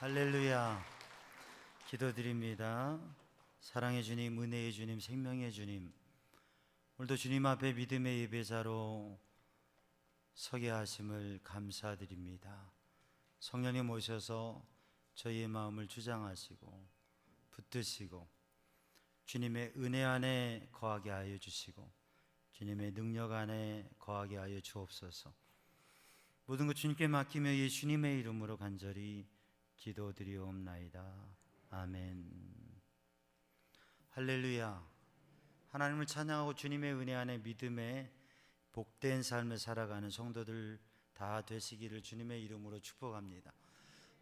할렐루야. 기도드립니다. 사랑의 주님, 은혜의 주님, 생명의 주님, 오늘도 주님 앞에 믿음의 예배자로 서게 하심을 감사드립니다. 성령님 오셔서 저희의 마음을 주장하시고 붙드시고 주님의 은혜 안에 거하게 하여 주시고 주님의 능력 안에 거하게 하여 주옵소서. 모든 것 주님께 맡기며 예수님의 이름으로 간절히 기도드리옵나이다. 아멘. 할렐루야. 하나님을 찬양하고 주님의 은혜 안에 믿음의 복된 삶을 살아가는 성도들 다 되시기를 주님의 이름으로 축복합니다.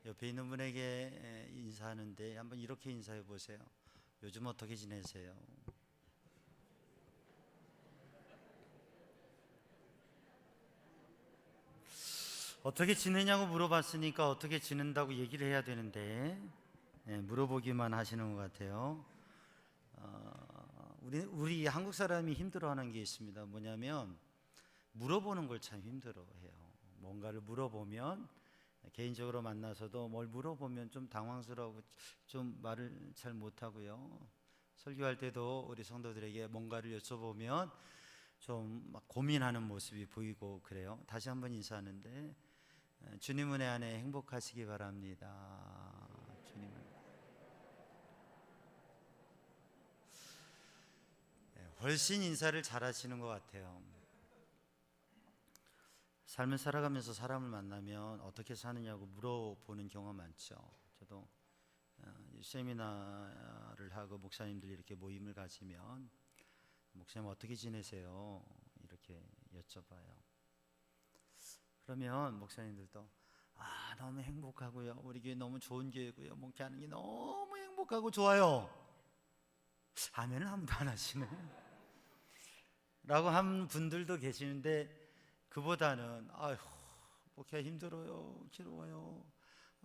옆에 있는 분에게 인사하는데 한번 이렇게 인사해 보세요. 요즘 어떻게 지내세요? 어떻게 지내냐고 물어봤으니까 어떻게 지낸다고 얘기를 해야 되는데 물어보기만 하시는 것 같아요. 우리 한국 사람이 힘들어하는 게 있습니다. 뭐냐면 물어보는 걸 참 힘들어해요. 뭔가를 물어보면 개인적으로 만나서도 뭘 물어보면 좀 당황스러우고 좀 말을 잘 못하고요. 설교할 때도 우리 성도들에게 뭔가를 여쭤보면 좀 막 고민하는 모습이 보이고 그래요. 다시 한번 인사하는데 주님 은혜 안에 행복하시기 바랍니다. 주님 훨씬 인사를 잘하시는 것 같아요. 삶을 살아가면서 사람을 만나면 어떻게 사느냐고 물어보는 경우가 많죠. 저도 세미나를 하고 목사님들이 이렇게 모임을 가지면 목사님 어떻게 지내세요? 이렇게 여쭤봐요. 그러면 목사님들도 너무 행복하고요. 우리 교회 너무 좋은 교회고요. 목회하는 게 너무 행복하고 좋아요. 아멘을 아무도 안 하시네. 라고 한 분들도 계시는데 그보다는 아휴 목회 힘들어요. 괴로워요.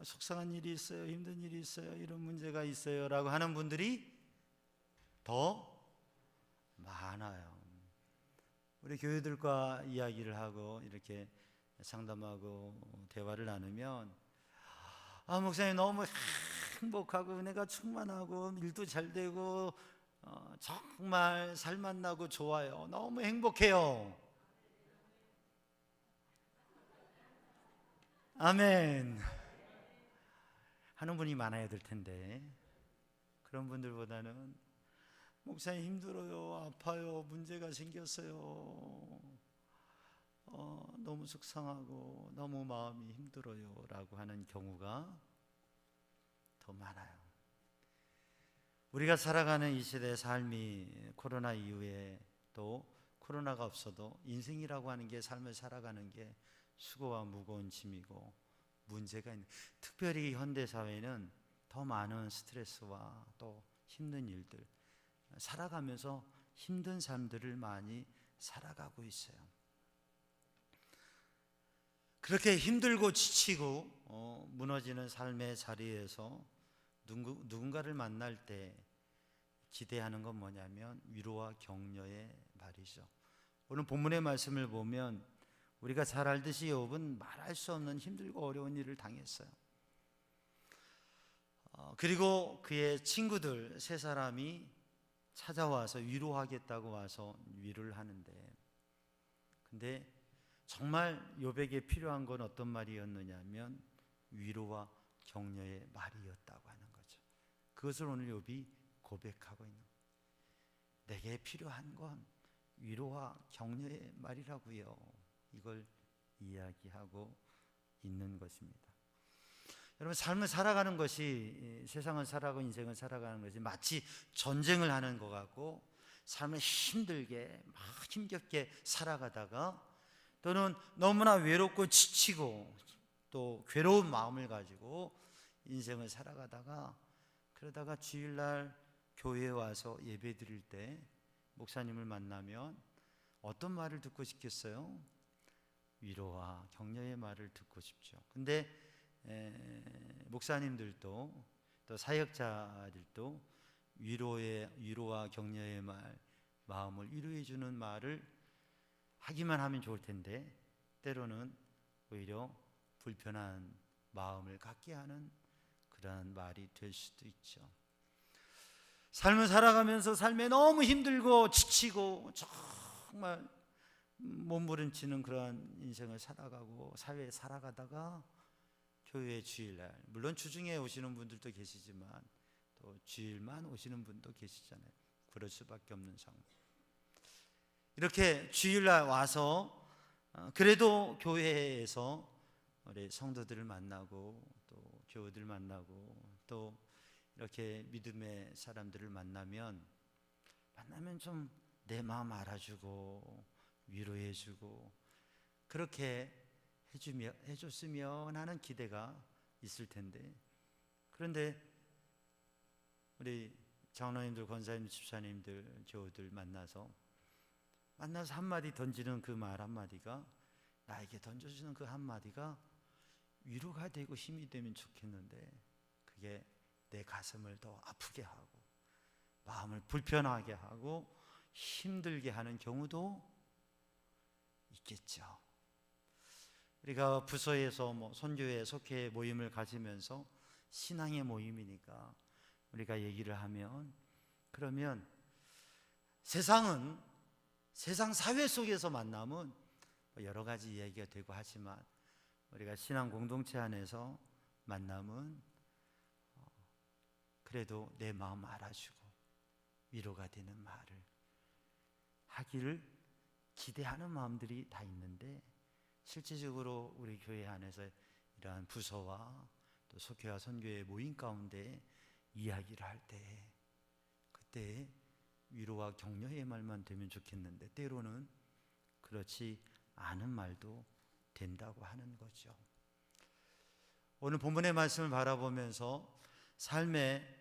속상한 일이 있어요. 힘든 일이 있어요. 이런 문제가 있어요. 라고 하는 분들이 더 많아요. 우리 교회들과 이야기를 하고 이렇게 상담하고 대화를 나누면 목사님 너무 행복하고 은혜가 충만하고 일도 잘 되고 정말 살만나고 좋아요. 너무 행복해요. 아멘 하는 분이 많아야 될 텐데 그런 분들보다는 목사님 힘들어요. 아파요. 문제가 생겼어요. 너무 속상하고 너무 마음이 힘들어요 라고 하는 경우가 더 많아요. 우리가 살아가는 이 시대의 삶이 코로나 이후에 또 코로나가 없어도 인생이라고 하는 게 삶을 살아가는 게 수고와 무거운 짐이고 문제가 있는, 특별히 현대사회는 더 많은 스트레스와 또 힘든 일들, 살아가면서 힘든 삶들을 많이 살아가고 있어요. 그렇게 힘들고 지치고 무너지는 삶의 자리에서 누군가를 만날 때 기대하는 건 뭐냐면 위로와 격려의 말이죠. 오늘 본문의 말씀을 보면 우리가 잘 알듯이 욥은 말할 수 없는 힘들고 어려운 일을 당했어요. 그리고 그의 친구들 세 사람이 찾아와서 위로하겠다고 와서 위로를 하는데, 근데 정말 욥에게 필요한 건 어떤 말이었느냐 하면 위로와 격려의 말이었다고 하는 거죠. 그것을 오늘 욥이 고백하고 있는 거예요. 내게 필요한 건 위로와 격려의 말이라고요. 이걸 이야기하고 있는 것입니다. 여러분, 삶을 살아가는 것이, 세상을 살아가고 인생을 살아가는 것이 마치 전쟁을 하는 것 같고 삶을 힘들게 막 힘겹게 살아가다가 또는 너무나 외롭고 지치고 또 괴로운 마음을 가지고 인생을 살아가다가 그러다가 주일날 교회에 와서 예배 드릴 때 목사님을 만나면 어떤 말을 듣고 싶겠어요? 위로와 격려의 말을 듣고 싶죠. 근데 목사님들도 또 사역자들도 위로와 격려의 말, 마음을 위로해 주는 말을 하기만 하면 좋을 텐데 때로는 오히려 불편한 마음을 갖게 하는 그러한 말이 될 수도 있죠. 삶을 살아가면서 삶에 너무 힘들고 지치고 정말 몸부림치는 그러한 인생을 살아가고 사회에 살아가다가 교회 주일날, 물론 주중에 오시는 분들도 계시지만 또 주일만 오시는 분도 계시잖아요. 그럴 수밖에 없는 상황. 이렇게 주일날 와서 그래도 교회에서 우리 성도들을 만나고 또 교우들 만나고 또 이렇게 믿음의 사람들을 만나면 좀 내 마음 알아주고 위로해주고 그렇게 해줬으면 하는 기대가 있을 텐데, 그런데 우리 장로님들, 권사님, 집사님들, 교우들 만나서 한마디 던지는 그 말 한마디가, 나에게 던져주는 그 한마디가 위로가 되고 힘이 되면 좋겠는데 그게 내 가슴을 더 아프게 하고 마음을 불편하게 하고 힘들게 하는 경우도 있겠죠. 우리가 부서에서 선교회, 속회 모임을 가지면서 신앙의 모임이니까 우리가 얘기를 하면, 그러면 세상 사회 속에서 만나면 여러 가지 이야기가 되고 하지만 우리가 신앙 공동체 안에서 만나면 그래도 내 마음 알아주고 위로가 되는 말을 하기를 기대하는 마음들이 다 있는데, 실질적으로 우리 교회 안에서 이러한 부서와 또 속회와 선교의 모임 가운데 이야기를 할 때 그때 위로와 격려의 말만 되면 좋겠는데 때로는 그렇지 않은 말도 된다고 하는 거죠. 오늘 본문의 말씀을 바라보면서 삶의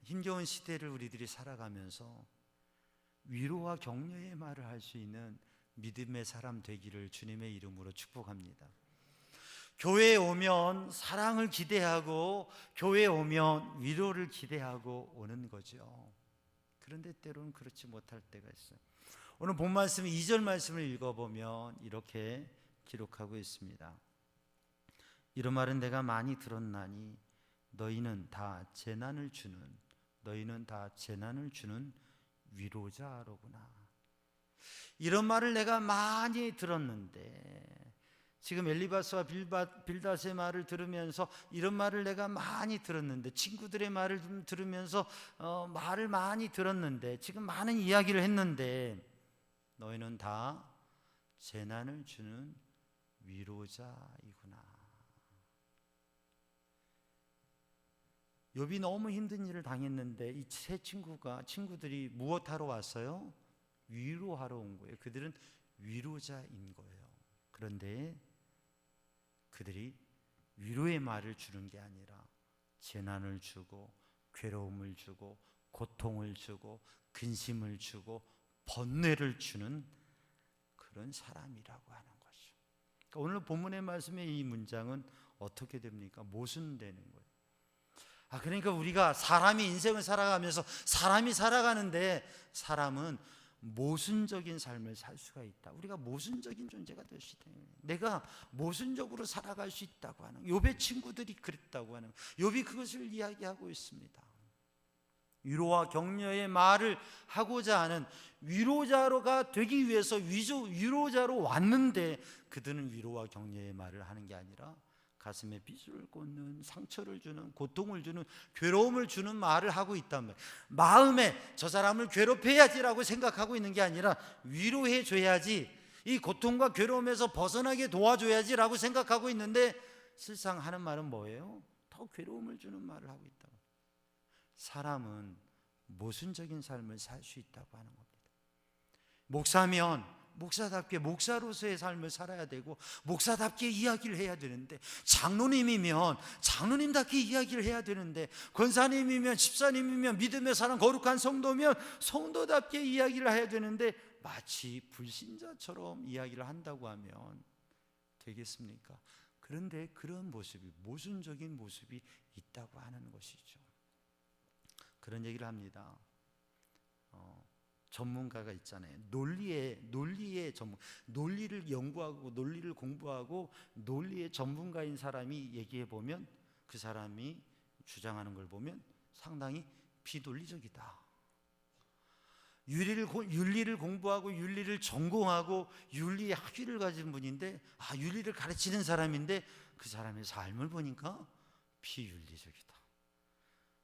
힘겨운 시대를 우리들이 살아가면서 위로와 격려의 말을 할 수 있는 믿음의 사람 되기를 주님의 이름으로 축복합니다. 교회에 오면 사랑을 기대하고 교회에 오면 위로를 기대하고 오는 거죠. 그런데 때로는 그렇지 못할 때가 있어요. 오늘 본 말씀 2절 말씀을 읽어보면 이렇게 기록하고 있습니다. 이런 말은 내가 많이 들었나니 너희는 다 재난을 주는 위로자로구나. 이런 말을 내가 많이 들었는데, 지금 엘리바스와 빌닷의 말을 들으면서 이런 말을 내가 많이 들었는데, 친구들의 말을 들으면서 말을 많이 들었는데, 지금 많은 이야기를 했는데 너희는 다 재난을 주는 위로자이구나. 욥이 너무 힘든 일을 당했는데 이 세 친구들이 무엇하러 왔어요? 위로하러 온 거예요. 그들은 위로자인 거예요. 그런데 그들이 위로의 말을 주는 게 아니라 재난을 주고 괴로움을 주고 고통을 주고 근심을 주고 번뇌를 주는 그런 사람이라고 하는 거죠. 그러니까 오늘 본문의 말씀의 이 문장은 어떻게 됩니까? 모순되는 거예요. 그러니까 우리가 사람이 인생을 살아가면서 사람이 살아가는데 사람은 모순적인 삶을 살 수가 있다. 우리가 모순적인 존재가 될 수 있다. 내가 모순적으로 살아갈 수 있다고 하는, 욥의 친구들이 그랬다고 하는, 욥이 그것을 이야기하고 있습니다. 위로와 격려의 말을 하고자 하는 위로자가 되기 위해서 위로자로 왔는데 그들은 위로와 격려의 말을 하는 게 아니라 가슴에 비수를 꽂는, 상처를 주는, 고통을 주는, 괴로움을 주는 말을 하고 있단 말이에요. 마음에 저 사람을 괴롭혀야지라고 생각하고 있는 게 아니라 위로해 줘야지, 이 고통과 괴로움에서 벗어나게 도와줘야지라고 생각하고 있는데 실상 하는 말은 뭐예요? 더 괴로움을 주는 말을 하고 있다고. 사람은 모순적인 삶을 살 수 있다고 하는 겁니다. 목사면 목사답게 목사로서의 삶을 살아야 되고 목사답게 이야기를 해야 되는데, 장로님이면 장로님답게 이야기를 해야 되는데, 권사님이면 집사님이면 믿음의 사람 거룩한 성도면 성도답게 이야기를 해야 되는데 마치 불신자처럼 이야기를 한다고 하면 되겠습니까? 그런데 그런 모습이, 모순적인 모습이 있다고 하는 것이죠. 그런 얘기를 합니다. 전문가가 있잖아요. 논리의 전문, 논리를 연구하고 논리를 공부하고 논리의 전문가인 사람이 얘기해 보면 그 사람이 주장하는 걸 보면 상당히 비논리적이다. 윤리를 공부하고 윤리를 전공하고 윤리의 학위를 가진 분인데, 윤리를 가르치는 사람인데 그 사람의 삶을 보니까 비윤리적이다.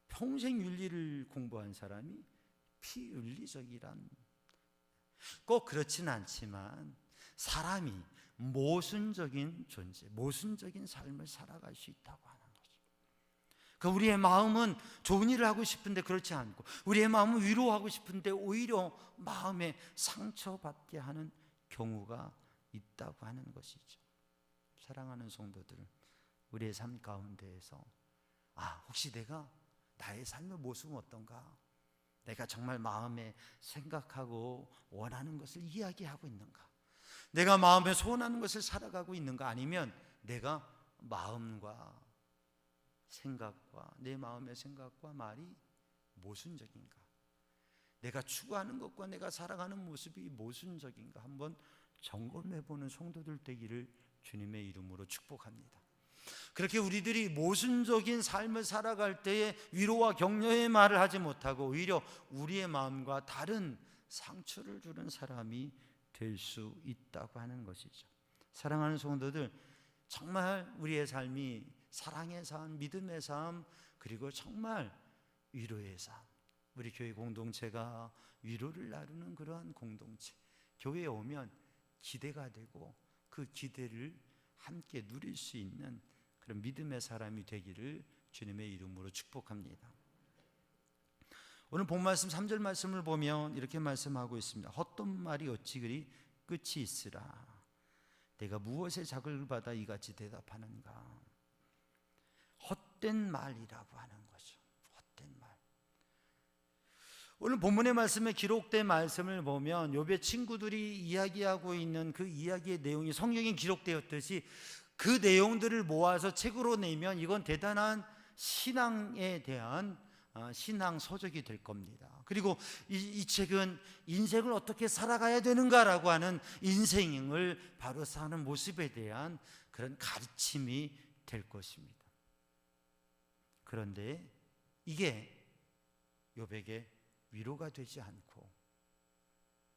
평생 윤리를 공부한 사람이 비윤리적이란, 꼭 그렇지는 않지만 사람이 모순적인 존재, 모순적인 삶을 살아갈 수 있다고 하는 거죠. 그러니까 우리의 마음은 좋은 일을 하고 싶은데 그렇지 않고, 우리의 마음은 위로하고 싶은데 오히려 마음에 상처받게 하는 경우가 있다고 하는 것이죠. 사랑하는 성도들, 우리의 삶 가운데에서 혹시 내가 나의 삶의 모습은 어떤가? 내가 정말 마음에 생각하고 원하는 것을 이야기하고 있는가? 내가 마음에 소원하는 것을 살아가고 있는가? 아니면 내가 마음과 생각과 내 마음의 생각과 말이 모순적인가? 내가 추구하는 것과 내가 살아가는 모습이 모순적인가? 한번 점검해보는 성도들 되기를 주님의 이름으로 축복합니다. 그렇게 우리들이 모순적인 삶을 살아갈 때에 위로와 격려의 말을 하지 못하고 오히려 우리의 마음과 다른 상처를 주는 사람이 될 수 있다고 하는 것이죠. 사랑하는 성도들, 정말 우리의 삶이 사랑의 삶, 믿음의 삶, 그리고 정말 위로의 삶, 우리 교회 공동체가 위로를 나누는 그러한 공동체, 교회에 오면 기대가 되고 그 기대를 함께 누릴 수 있는 그런 믿음의 사람이 되기를 주님의 이름으로 축복합니다. 오늘 본 말씀 3절 말씀을 보면 이렇게 말씀하고 있습니다. 헛된 말이 어찌 그리 끝이 있으라. 내가 무엇에 자극을 받아 이같이 대답하는가? 헛된 말이라고 하는 거죠. 헛된 말. 오늘 본문의 말씀에 기록된 말씀을 보면 욥의 친구들이 이야기하고 있는 그 이야기의 내용이 성경에 기록되었듯이 그 내용들을 모아서 책으로 내면 이건 대단한 신앙에 대한 신앙 서적이 될 겁니다. 그리고 이 책은 인생을 어떻게 살아가야 되는가라고 하는 인생을 바로 사는 모습에 대한 그런 가르침이 될 것입니다. 그런데 이게 욥에게 위로가 되지 않고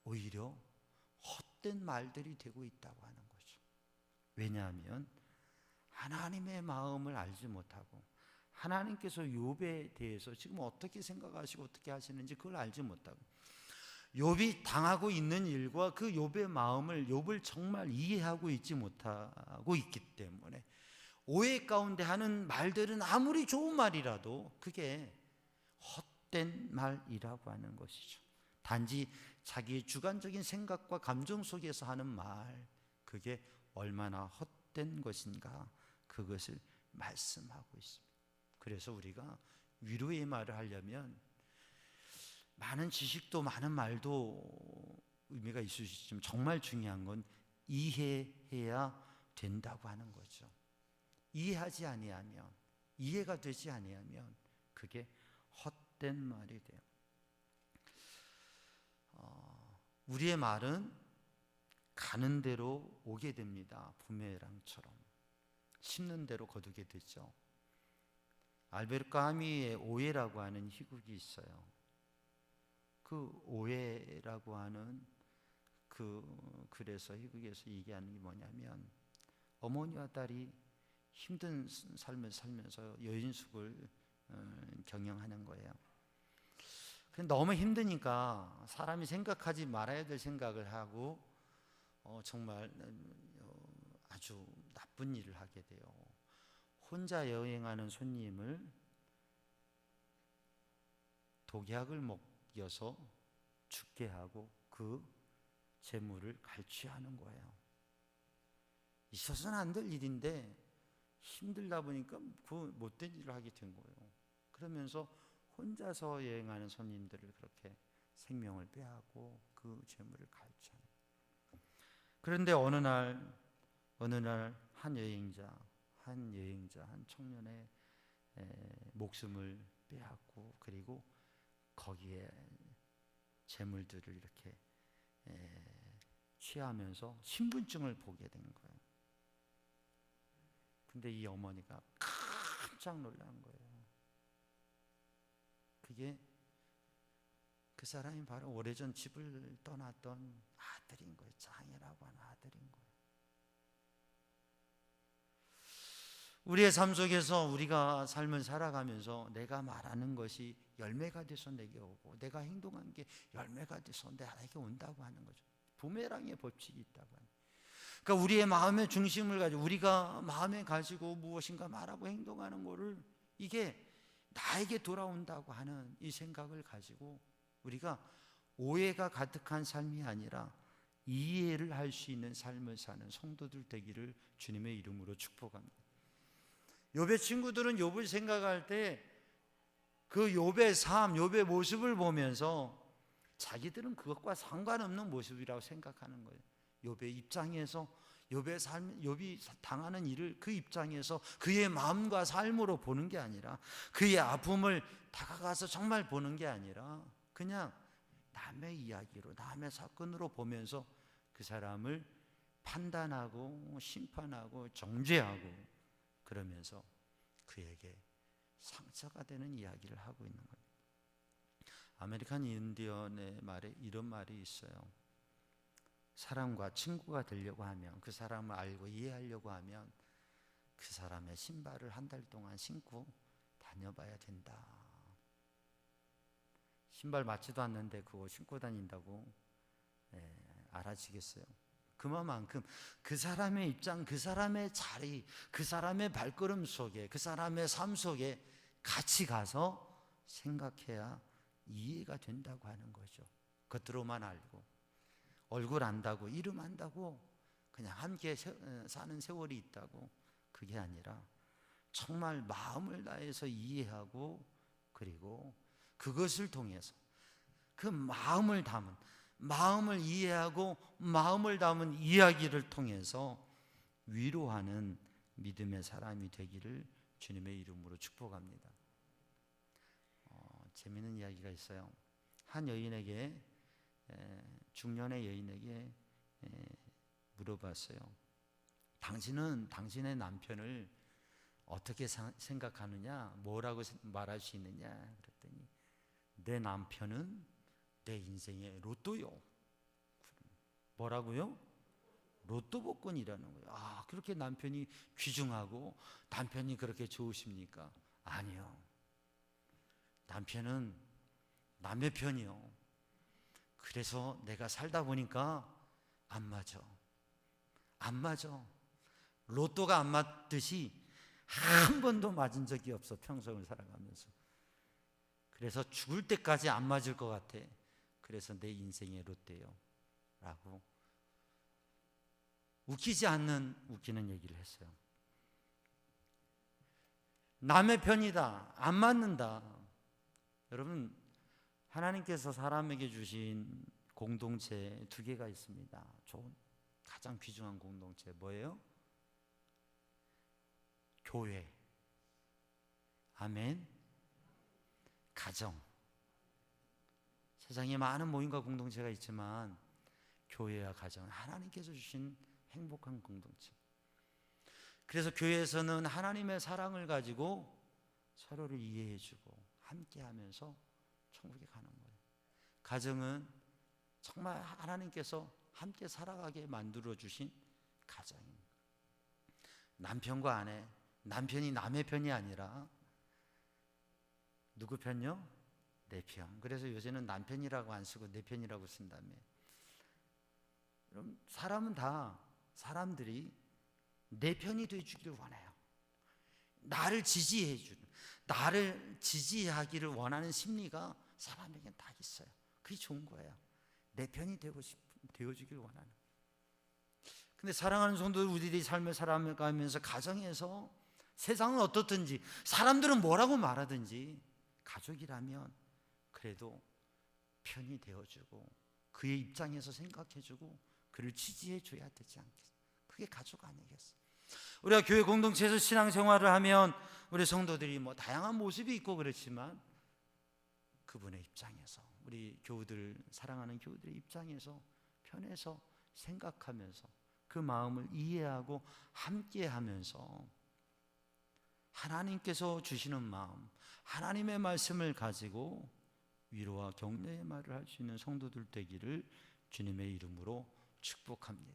오히려 헛된 말들이 되고 있다고 하는 거죠. 왜냐하면 하나님의 마음을 알지 못하고 하나님께서 욥에 대해서 지금 어떻게 생각하시고 어떻게 하시는지 그걸 알지 못하고 욥이 당하고 있는 일과 그 욥의 마음을, 욥을 정말 이해하고 있지 못하고 있기 때문에 오해 가운데 하는 말들은 아무리 좋은 말이라도 그게 헛된 말이라고 하는 것이죠. 단지 자기의 주관적인 생각과 감정 속에서 하는 말, 그게 얼마나 헛된 것인가, 그것을 말씀하고 있습니다. 그래서 우리가 위로의 말을 하려면 많은 지식도 많은 말도 의미가 있을 수 있지만 정말 중요한 건 이해해야 된다고 하는 거죠. 이해하지 아니하면, 이해가 되지 아니하면 그게 헛된 말이 돼요. 우리의 말은 가는 대로 오게 됩니다. 부메랑처럼 심는 대로 거두게 되죠. 알베르 까미의 오해라고 하는 희곡이 있어요. 그 오해라고 하는 그 글에서, 희곡에서 얘기하는 게 뭐냐면 어머니와 딸이 힘든 삶을 살면서 여인숙을 경영하는 거예요. 너무 힘드니까 사람이 생각하지 말아야 될 생각을 하고 정말 아주 나쁜 일을 하게 돼요. 혼자 여행하는 손님을 독약을 먹여서 죽게 하고 그 재물을 갈취하는 거예요. 있어서는 안 될 일인데 힘들다 보니까 그 못된 일을 하게 된 거예요. 그러면서 혼자서 여행하는 손님들을 그렇게 생명을 빼앗고 그 재물을 갈취하는 거예요. 그런데 어느 날 한 여행자, 한 청년의 목숨을 빼앗고 그리고 거기에 재물들을 이렇게 취하면서 신분증을 보게 된 거예요. 근데 이 어머니가 깜짝 놀란 거예요. 그게 그 사람이 바로 오래전 집을 떠났던 아들인 거예요. 장애라고 하는 아들인 거예요. 우리의 삶 속에서 우리가 삶을 살아가면서 내가 말하는 것이 열매가 돼서 내게 오고 내가 행동한 게 열매가 돼서 나에게 온다고 하는 거죠. 부메랑의 법칙이 있다고 하는. 그러니까 우리의 마음의 중심을 가지고 우리가 마음에 가지고 무엇인가 말하고 행동하는 거를 이게 나에게 돌아온다고 하는 이 생각을 가지고 우리가 오해가 가득한 삶이 아니라 이해를 할 수 있는 삶을 사는 성도들 되기를 주님의 이름으로 축복합니다. 욥의 친구들은 욥을 생각할 때 그 욥의 삶, 욥의 모습을 보면서 자기들은 그것과 상관없는 모습이라고 생각하는 거예요. 욥의 입장에서 욥의 삶, 욥이 당하는 일을 그 입장에서 그의 마음과 삶으로 보는 게 아니라 그의 아픔을 다가가서 정말 보는 게 아니라 그냥 남의 이야기로 남의 사건으로 보면서 그 사람을 판단하고 심판하고 정죄하고 그러면서 그에게 상처가 되는 이야기를 하고 있는 겁니다. 아메리칸 인디언의 말에 이런 말이 있어요. 사람과 친구가 되려고 하면 그 사람을 알고 이해하려고 하면 그 사람의 신발을 한 달 동안 신고 다녀봐야 된다. 신발 맞지도 않는데 그거 신고 다닌다고 알아지겠어요? 그만큼 그 사람의 입장, 그 사람의 자리, 그 사람의 발걸음 속에, 그 사람의 삶 속에 같이 가서 생각해야 이해가 된다고 하는 거죠. 겉으로만 알고 얼굴 안다고 이름 안다고 그냥 함께 사는 세월이 있다고 그게 아니라 정말 마음을 다해서 이해하고 그리고 그것을 통해서 그 마음을 담은 마음을 이해하고 마음을 담은 이야기를 통해서 위로하는 믿음의 사람이 되기를 주님의 이름으로 축복합니다. 재미있는 이야기가 있어요. 한 여인에게 중년의 여인에게 물어봤어요. 당신은 당신의 남편을 어떻게 생각하느냐? 뭐라고 말할 수 있느냐? 그랬더니 내 남편은 내 인생의 로또요. 뭐라고요? 로또 복권이라는 거예요. 아, 그렇게 남편이 귀중하고 남편이 그렇게 좋으십니까? 아니요. 남편은 남의 편이요. 그래서 내가 살다 보니까 안 맞아. 안 맞아. 로또가 안 맞듯이 한 번도 맞은 적이 없어. 평생을 살아가면서. 그래서 죽을 때까지 안 맞을 것 같아. 그래서 내 인생의 롯데요 라고 웃기지 않는 웃기는 얘기를 했어요. 남의 편이다, 안 맞는다. 여러분, 하나님께서 사람에게 주신 공동체 두 개가 있습니다. 좋은, 가장 귀중한 공동체 뭐예요? 교회, 아멘. 가정. 세상에 많은 모임과 공동체가 있지만 교회와 가정은 하나님께서 주신 행복한 공동체. 그래서 교회에서는 하나님의 사랑을 가지고 서로를 이해해주고 함께하면서 천국에 가는 거예요. 가정은 정말 하나님께서 함께 살아가게 만들어주신 가정입니다. 남편과 아내, 남편이 남의 편이 아니라 누구 편요? 내 편. 그래서 요새는 남편이라고 안 쓰고 내 편이라고 쓴다며. 그럼 사람은 다 사람들이 내 편이 되어주기를 원해요. 나를 지지해 주는, 나를 지지하기를 원하는 심리가 사람에겐 다 있어요. 그게 좋은 거예요. 내 편이 되어주길 원하는. 근데 사랑하는 성도들, 우리들이 삶을 살아가면서 가정에서 세상은 어떻든지 사람들은 뭐라고 말하든지 가족이라면 그래도 편이 되어주고 그의 입장에서 생각해주고 그를 지지해줘야 되지 않겠어요? 그게 가족 아니겠어요? 우리가 교회 공동체에서 신앙생활을 하면 우리 성도들이 뭐 다양한 모습이 있고 그렇지만 그분의 입장에서, 우리 교우들, 사랑하는 교우들의 입장에서 편해서 생각하면서 그 마음을 이해하고 함께하면서 하나님께서 주시는 마음, 하나님의 말씀을 가지고 위로와 격려의 말을 할 수 있는 성도들 되기를 주님의 이름으로 축복합니다.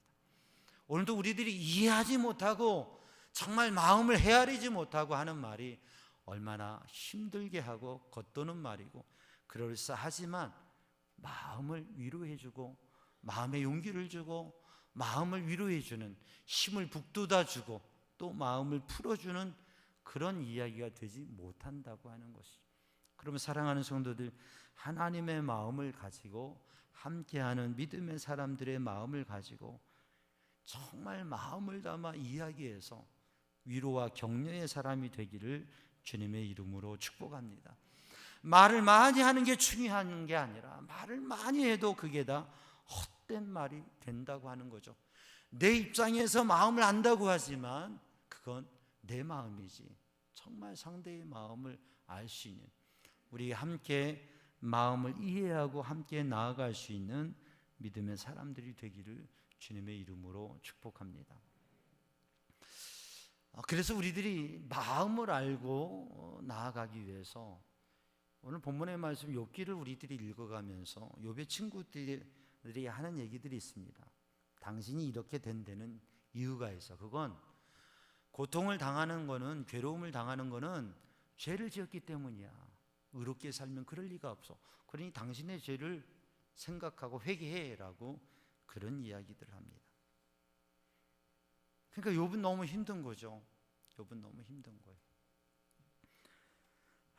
오늘도 우리들이 이해하지 못하고 정말 마음을 헤아리지 못하고 하는 말이 얼마나 힘들게 하고 겉도는 말이고 그럴싸하지만 마음을 위로해주고 마음의 용기를 주고 마음을 위로해주는 힘을 북돋아주고 또 마음을 풀어주는 그런 이야기가 되지 못한다고 하는 것이죠. 그러면 사랑하는 성도들, 하나님의 마음을 가지고 함께하는 믿음의 사람들의 마음을 가지고 정말 마음을 담아 이야기해서 위로와 격려의 사람이 되기를 주님의 이름으로 축복합니다. 말을 많이 하는 게 중요한 게 아니라 말을 많이 해도 그게 다 헛된 말이 된다고 하는 거죠. 내 입장에서 마음을 안다고 하지만 그건 내 마음이지 정말 상대의 마음을 알 수 있는, 우리 함께 마음을 이해하고 함께 나아갈 수 있는 믿음의 사람들이 되기를 주님의 이름으로 축복합니다. 그래서 우리들이 마음을 알고 나아가기 위해서 오늘 본문의 말씀 욥기를 우리들이 읽어가면서 욥의 친구들이 하는 얘기들이 있습니다. 당신이 이렇게 된 데는 이유가 있어. 그건 고통을 당하는 거는, 괴로움을 당하는 거는 죄를 지었기 때문이야. 의롭게 살면 그럴 리가 없어. 그러니 당신의 죄를 생각하고 회개해라고 그런 이야기들을 합니다. 그러니까 욥은 너무 힘든 거죠. 욥은 너무 힘든 거예요.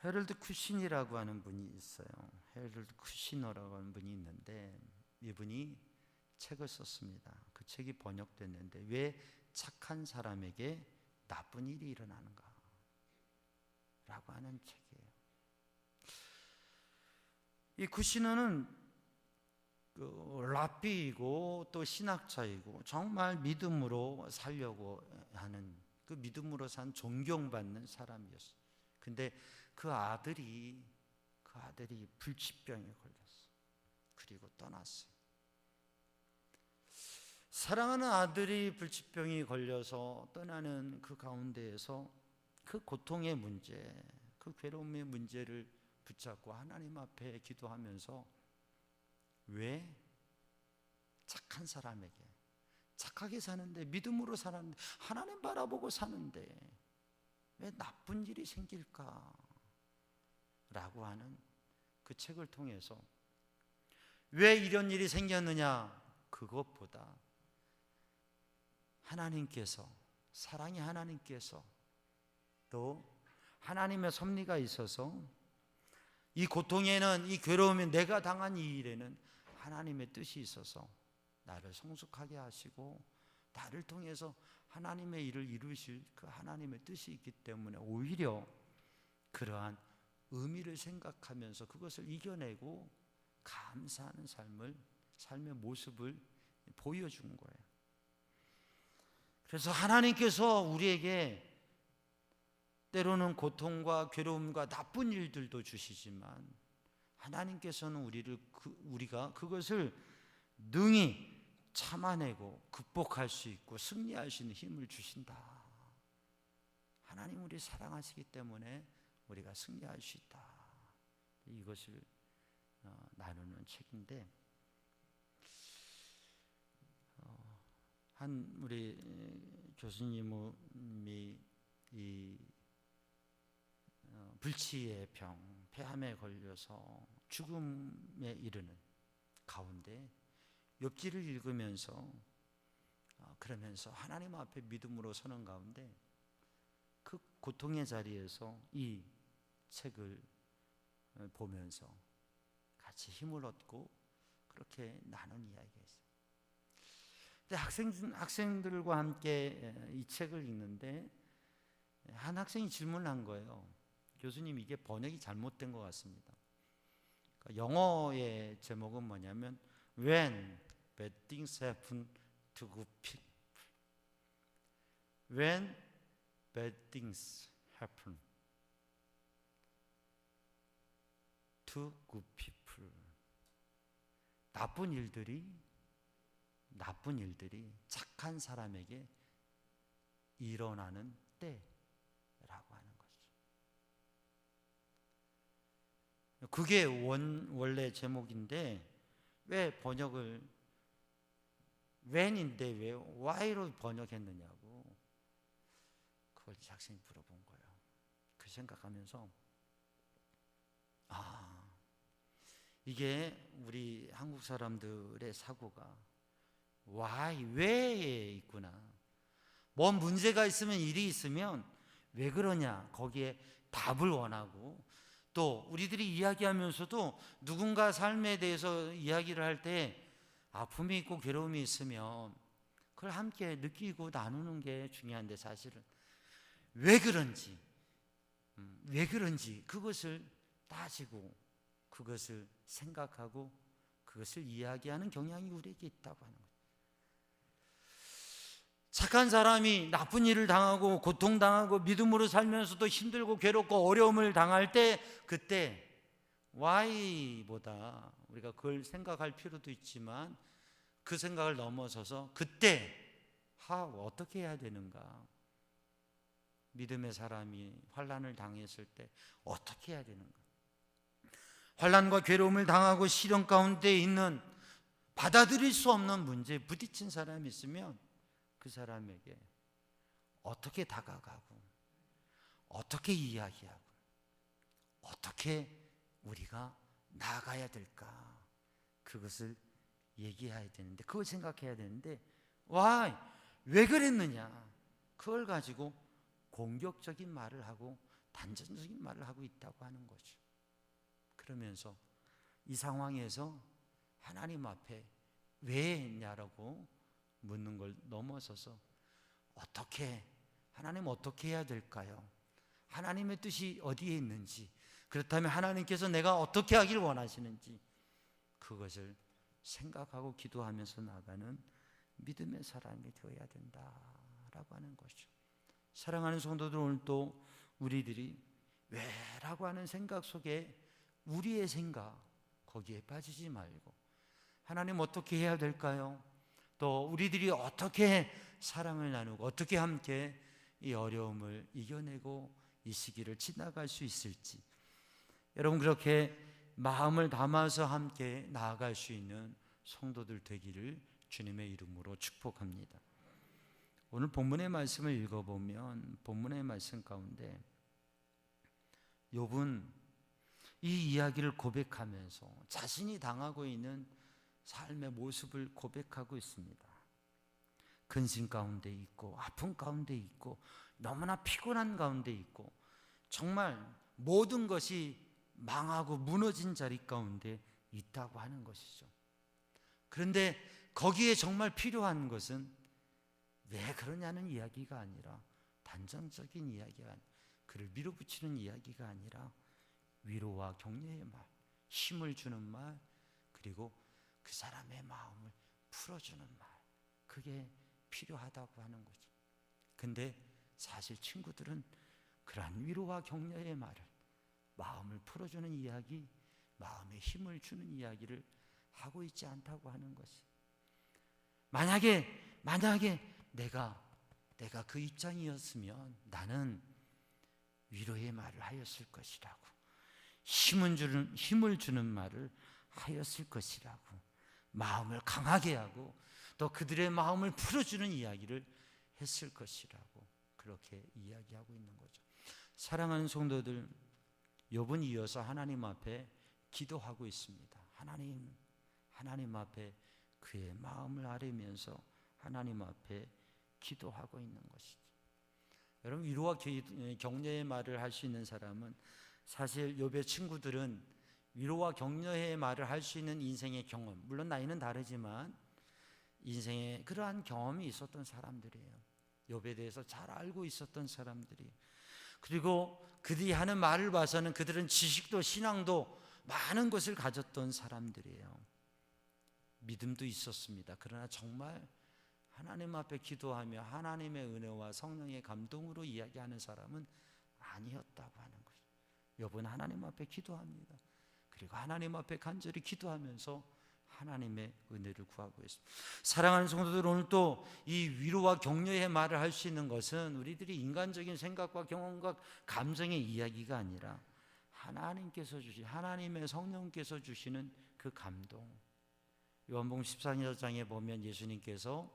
헤럴드 쿠신이라고 하는 분이 있어요. 헤럴드 쿠시너라고 하는 분이 있는데 이분이 책을 썼습니다. 그 책이 번역됐는데 왜 착한 사람에게 나쁜 일이 일어나는가 라고 하는 책이에요. 이 쿠시너는 랍비이고 또 신학자이고 정말 믿음으로 살려고 하는, 그 믿음으로 산 존경받는 사람이었어요. 근데 그 아들이 불치병에 걸렸어. 그리고 떠났어요. 사랑하는 아들이 불치병이 걸려서 떠나는 그 가운데에서 그 고통의 문제, 그 괴로움의 문제를 붙잡고 하나님 앞에 기도하면서 왜 착한 사람에게, 착하게 사는데, 믿음으로 사는데, 하나님 바라보고 사는데 왜 나쁜 일이 생길까? 라고 하는 그 책을 통해서 왜 이런 일이 생겼느냐? 그것보다 하나님께서, 사랑의 하나님께서 또 하나님의 섭리가 있어서 이 고통에는, 이 괴로움에, 내가 당한 이 일에는 하나님의 뜻이 있어서 나를 성숙하게 하시고 나를 통해서 하나님의 일을 이루실 그 하나님의 뜻이 있기 때문에 오히려 그러한 의미를 생각하면서 그것을 이겨내고 감사하는 삶의 모습을 보여준 거예요. 그래서 하나님께서 우리에게 때로는 고통과 괴로움과 나쁜 일들도 주시지만 하나님께서는 우리가 그것을 능히 참아내고 극복할 수 있고 승리할 수 있는 힘을 주신다. 하나님 우리 사랑하시기 때문에 우리가 승리할 수 있다. 이것을 나누는 책인데, 한 우리 교수님이 이 불치의 병, 폐암에 걸려서 죽음에 이르는 가운데 욥기를 읽으면서 그러면서 하나님 앞에 믿음으로 서는 가운데 그 고통의 자리에서 이 책을 보면서 같이 힘을 얻고 그렇게 나눈 이야기가 있어요. 근데 학생들과 함께 이 책을 읽는데 한 학생이 질문을 한 거예요. 교수님, 이게 번역이 잘못된 것 같습니다. 그러니까 영어의 제목은 뭐냐면 When bad things happen to good people. When bad things happen to good people. 나쁜 일들이 착한 사람에게 일어나는 때라고 하는 거예요. 그게 원래 제목인데 왜 번역을 when인데 왜 why로 번역했느냐고 그걸 학생이 물어본 거예요. 그 생각하면서 이게 우리 한국 사람들의 사고가 why, 왜에 있구나. 뭔 문제가 있으면, 일이 있으면 왜 그러냐, 거기에 답을 원하고, 또 우리들이 이야기하면서도 누군가 삶에 대해서 이야기를 할 때 아픔이 있고 괴로움이 있으면 그걸 함께 느끼고 나누는 게 중요한데, 사실은 왜 그런지 그것을 따지고 그것을 생각하고 그것을 이야기하는 경향이 우리에게 있다고 하는 거예요. 착한 사람이 나쁜 일을 당하고 고통당하고 믿음으로 살면서도 힘들고 괴롭고 어려움을 당할 때, 그때 why보다 우리가 그걸 생각할 필요도 있지만 그 생각을 넘어서서 그때 어떻게 해야 되는가, 믿음의 사람이 환난을 당했을 때 어떻게 해야 되는가, 환난과 괴로움을 당하고 시련 가운데 있는, 받아들일 수 없는 문제에 부딪힌 사람이 있으면 그 사람에게 어떻게 다가가고 어떻게 이야기하고 어떻게 우리가 나아가야 될까, 그것을 얘기해야 되는데, 그걸 생각해야 되는데, 왜 그랬느냐, 그걸 가지고 공격적인 말을 하고 단정적인 말을 하고 있다고 하는 거죠. 그러면서 이 상황에서 하나님 앞에 왜 했냐라고 묻는 걸 넘어서서 하나님 어떻게 해야 될까요? 하나님의 뜻이 어디에 있는지, 그렇다면 하나님께서 내가 어떻게 하길 원하시는지, 그것을 생각하고 기도하면서 나가는 믿음의 사람이 되어야 된다라고 하는 것이죠. 사랑하는 성도들, 오늘 또 우리들이 왜라고 하는 생각 속에 우리의 생각, 거기에 빠지지 말고 하나님 어떻게 해야 될까요? 또 우리들이 어떻게 사랑을 나누고 어떻게 함께 이 어려움을 이겨내고 이 시기를 지나갈 수 있을지, 여러분 그렇게 마음을 담아서 함께 나아갈 수 있는 성도들 되기를 주님의 이름으로 축복합니다. 오늘 본문의 말씀을 읽어보면 본문의 말씀 가운데 욥은 이 이야기를 고백하면서 자신이 당하고 있는 삶의 모습을 고백하고 있습니다. 근심 가운데 있고 아픔 가운데 있고 너무나 피곤한 가운데 있고 정말 모든 것이 망하고 무너진 자리 가운데 있다고 하는 것이죠. 그런데 거기에 정말 필요한 것은 왜 그러냐는 이야기가 아니라, 단정적인 이야기가 아니라, 그를 밀어붙이는 이야기가 아니라 위로와 격려의 말, 힘을 주는 말, 그리고 그 사람의 마음을 풀어주는 말, 그게 필요하다고 하는 거죠. 근데 사실 친구들은 그러한 위로와 격려의 말을, 마음을 풀어주는 이야기, 마음에 힘을 주는 이야기를 하고 있지 않다고 하는 것이, 만약에 내가 그 입장이었으면 나는 위로의 말을 하였을 것이라고, 힘을 주는 말을 하였을 것이라고, 마음을 강하게 하고 또 그들의 마음을 풀어주는 이야기를 했을 것이라고 그렇게 이야기하고 있는 거죠. 사랑하는 성도들, 욥은 이어서 하나님 앞에 기도하고 있습니다. 하나님 앞에 그의 마음을 아뢰면서 하나님 앞에 기도하고 있는 것이죠. 여러분, 위로와 격려의 말을 할 수 있는 사람은, 사실 욥의 친구들은 위로와 격려의 말을 할 수 있는 인생의 경험, 물론 나이는 다르지만 인생에 그러한 경험이 있었던 사람들이에요. 욥에 대해서 잘 알고 있었던 사람들이, 그리고 그들이 하는 말을 봐서는 그들은 지식도 신앙도 많은 것을 가졌던 사람들이에요. 믿음도 있었습니다. 그러나 정말 하나님 앞에 기도하며 하나님의 은혜와 성령의 감동으로 이야기하는 사람은 아니었다고 하는 거죠. 욥은 하나님 앞에 기도합니다. 그리고 하나님 앞에 간절히 기도하면서 하나님의 은혜를 구하고 있습니다. 사랑하는 성도들, 오늘 또 이 위로와 격려의 말을 할 수 있는 것은 우리들이 인간적인 생각과 경험과 감정의 이야기가 아니라 하나님께서 주신, 하나님의 성령께서 주시는 그 감동. 요한복음 14장에 보면 예수님께서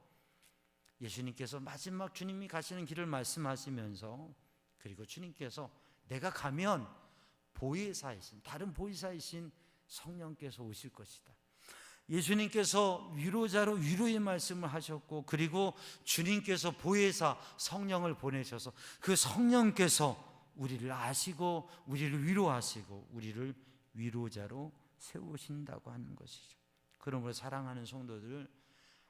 마지막 주님이 가시는 길을 말씀하시면서, 그리고 주님께서 내가 가면 보혜사이신, 다른 보혜사이신 성령께서 오실 것이다. 예수님께서 위로자로 위로의 말씀을 하셨고, 그리고 주님께서 보혜사 성령을 보내셔서 그 성령께서 우리를 아시고 우리를 위로하시고 우리를 위로자로 세우신다고 하는 것이죠. 그러므로 사랑하는 성도들,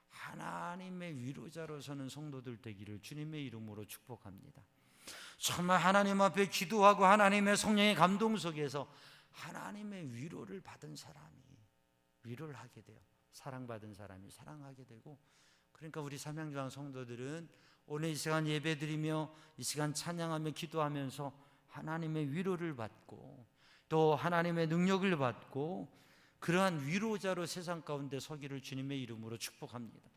하나님의 위로자로 서는 성도들 되기를 주님의 이름으로 축복합니다. 정말 하나님 앞에 기도하고 하나님의 성령의 감동 속에서 하나님의 위로를 받은 사람이 위로를 하게 돼요. 사랑받은 사람이 사랑하게 되고, 그러니까 우리 삼양교회 성도들은 오늘 이 시간 예배드리며 이 시간 찬양하며 기도하면서 하나님의 위로를 받고 또 하나님의 능력을 받고 그러한 위로자로 세상 가운데 서기를 주님의 이름으로 축복합니다.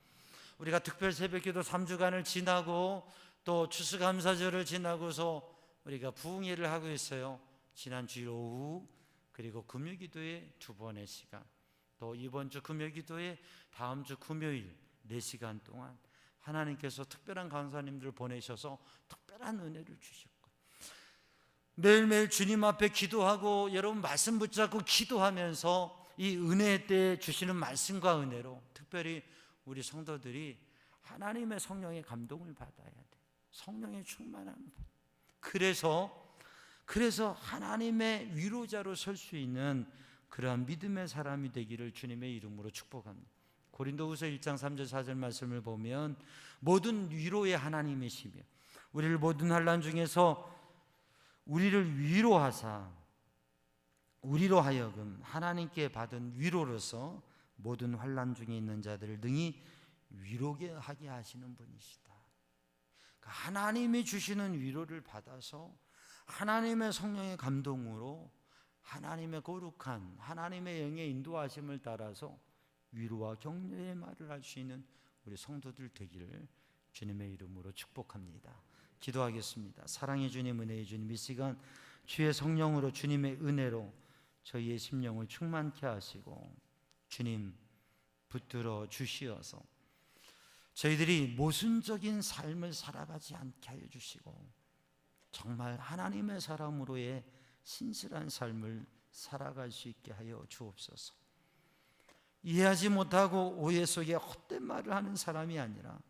우리가 특별 새벽기도 3주간을 지나고 또 추수감사절을 지나고서 우리가 부흥회를 하고 있어요. 지난 주일 오후, 그리고 금요기도에 2번의 시간, 또 이번 주 금요기도에 다음 주 금요일 4시간 동안 하나님께서 특별한 강사님들을 보내셔서 특별한 은혜를 주셨고, 매일매일 주님 앞에 기도하고 여러분 말씀 붙잡고 기도하면서 이 은혜 때 주시는 말씀과 은혜로 특별히 우리 성도들이 하나님의 성령의 감동을 받아야 돼. 성령의 충만함. 그래서 하나님의 위로자로 설 수 있는 그러한 믿음의 사람이 되기를 주님의 이름으로 축복합니다. 고린도후서 1장 3절 4절 말씀을 보면 모든 위로의 하나님이시며 우리를 모든 환난 중에서 우리를 위로하사 우리로 하여금 하나님께 받은 위로로서 모든 환난 중에 있는 자들을 능히 위로게 하게 하시는 분이시다. 하나님이 주시는 위로를 받아서 하나님의 성령의 감동으로 하나님의 거룩한 하나님의 영의 인도하심을 따라서 위로와 격려의 말을 할 수 있는 우리 성도들 되기를 주님의 이름으로 축복합니다. 기도하겠습니다. 사랑의 주님, 은혜의 주님, 이 시간 주의 성령으로 주님의 은혜로 저희의 심령을 충만케 하시고 주님 붙들어 주시어서 저희들이 모순적인 삶을 살아가지 않게 하여 주시고 정말 하나님의 사람으로의 신실한 삶을 살아갈 수 있게 하여 주옵소서. 이해하지 못하고 오해 속에 헛된 말을 하는 사람이 아니라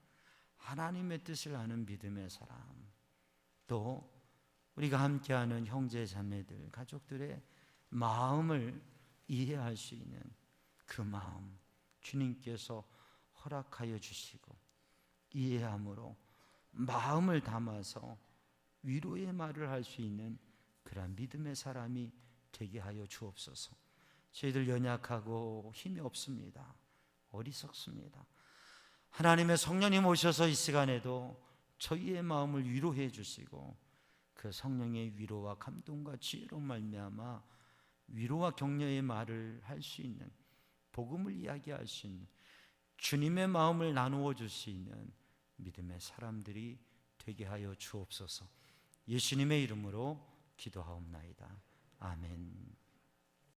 하나님의 뜻을 아는 믿음의 사람, 또 우리가 함께하는 형제 자매들, 가족들의 마음을 이해할 수 있는 그 마음 주님께서 허락하여 주시고 이해함으로 마음을 담아서 위로의 말을 할 수 있는 그런 믿음의 사람이 되게 하여 주옵소서. 저희들 연약하고 힘이 없습니다. 어리석습니다. 하나님의 성령님 오셔서 이 시간에도 저희의 마음을 위로해 주시고 그 성령의 위로와 감동과 지혜로 말미암아 위로와 격려의 말을 할 수 있는, 복음을 이야기할 수 있는, 주님의 마음을 나누어 줄 수 있는 믿음의 사람들이 되게 하여 주옵소서. 예수님의 이름으로 기도하옵나이다. 아멘.